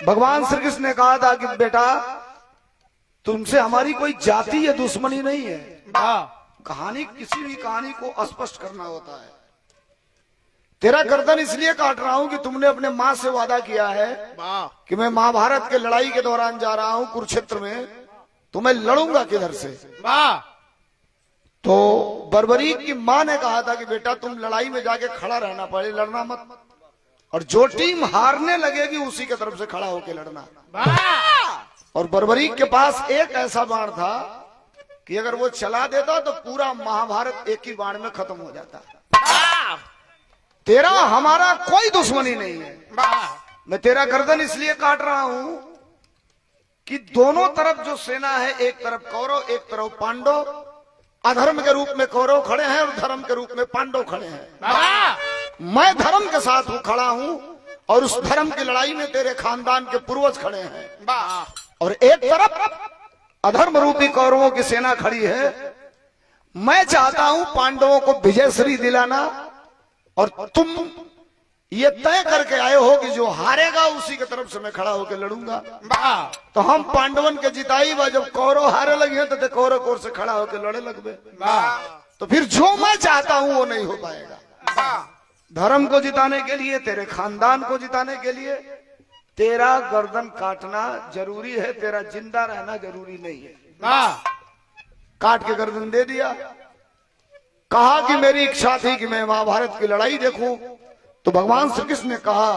भगवान श्री कृष्ण ने कहा था कि बेटा तुमसे हमारी कोई जाति या दुश्मनी नहीं है। कहानी, किसी भी कहानी को स्पष्ट करना होता है। तेरा गर्दन इसलिए काट रहा हूं कि तुमने अपने माँ से वादा किया है कि मैं महाभारत के लड़ाई के दौरान जा रहा हूं कुरुक्षेत्र में, तो मैं लड़ूंगा किधर से। तो बर्बरीक की माँ ने कहा था कि बेटा तुम लड़ाई में जाके खड़ा रहना पड़े, लड़ना मत, और जो टीम हारने लगेगी उसी के तरफ से खड़ा होके लड़ना। और बर्बरीक के पास एक ऐसा बाण था कि अगर वो चला देता तो पूरा महाभारत एक ही बाण में खत्म हो जाता। तेरा हमारा कोई दुश्मनी नहीं है, मैं तेरा गर्दन इसलिए काट रहा हूं कि दोनों तरफ जो सेना है, एक तरफ कौरव एक तरफ पांडव, अधर्म के रूप में कौरव खड़े हैं और धर्म के रूप में पांडव खड़े हैं। मैं धर्म के साथ खड़ा हूं और उस धर्म की लड़ाई में तेरे खानदान के पूर्वज खड़े हैं, और एक तरफ अधर्म रूपी कौरवों की सेना खड़ी है। मैं चाहता हूं पांडवों को विजयश्री दिलाना, और तुम ये तय करके आए हो कि जो हारेगा उसी के तरफ से मैं खड़ा होकर लड़ूंगा। तो हम पांडवन के जिताई बा, जब कौरव हारे लगे तो कौरव कोर से खड़ा होकर लड़े लगबे। तो फिर जो मैं चाहता हूं वो नहीं हो पाएगा। धर्म को जिताने के लिए, तेरे खानदान को जिताने के लिए तेरा गर्दन काटना जरूरी है, तेरा जिंदा रहना जरूरी नहीं है। काट के गर्दन दे दिया। कहा कि मेरी इच्छा थी कि मैं महाभारत की लड़ाई देखूं, तो भगवान श्री कृष्ण ने कहा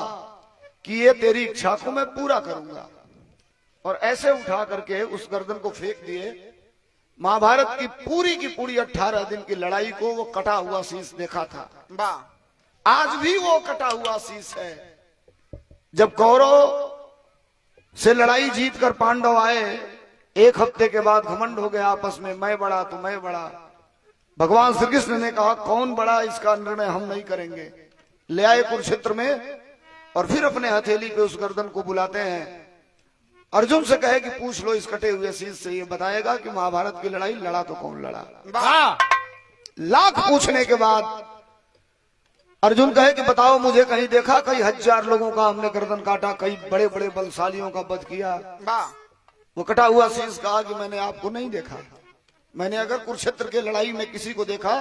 कि ये तेरी इच्छा को मैं पूरा करूंगा, और ऐसे उठा करके उस गर्दन को फेंक दिए। महाभारत की पूरी 18 दिन की लड़ाई को वो कटा हुआ शीश देखा था। आज भी वो कटा हुआ शीश है। जब कौरव से लड़ाई जीत कर पांडव आए, एक हफ्ते के बाद घमंड हो गया आपस में, मैं बड़ा तो मैं बड़ा। भगवान श्री कृष्ण ने कहा कौन बड़ा, इसका निर्णय हम नहीं करेंगे। ले आए कुरुक्षेत्र में, और फिर अपने हथेली पे उस गर्दन को बुलाते हैं। अर्जुन से कहे कि पूछ लो इस कटे हुए शीश से, ये बताएगा कि महाभारत की लड़ाई लड़ा तो कौन लड़ा। लाख पूछने के बाद अर्जुन कहे कि बताओ मुझे कहीं देखा, कई हजार लोगों का हमने गर्दन काटा, कई बड़े बड़े बलशालियों का वध किया। वो कटा हुआ शीश कहा कि मैंने आपको नहीं देखा। मैंने अगर कुरुक्षेत्र के लड़ाई में किसी को देखा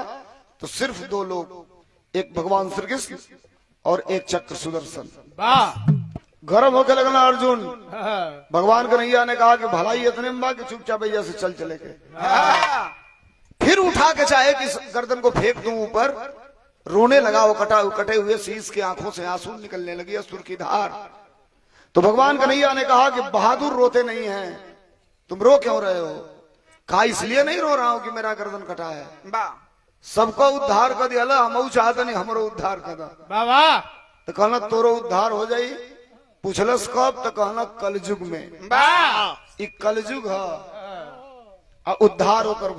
तो सिर्फ दो लोग, एक भगवान श्री कृष्ण और एक चक्र सुदर्शन। गर्व होके लगना अर्जुन। भगवान कन्हैया ने कहा कि भलाई इतने में बा कि चुपचाप भैया से चल चले के। फिर उठा के चाहे कि गर्दन को फेंक दूं ऊपर, रोने लगा। वो कटे हुए शीश के आंखों से आंसू निकलने लगी, असुर की धार। तो भगवान कन्हैया ने कहा कि बहादुर रोते नहीं हैं, तुम रो क्यों रहे हो। कहा इसलिए नहीं रो रहा हूं कि मेरा गर्दन कटा है, सबको उद्धार कर दिया, हम चाहते नहीं हमरो उद्धार कर दा। तो कहना तोरो उद्धार हो जाई। पूछलस कब, तो कहना कलयुग में। कलयुग है, उद्धार होकर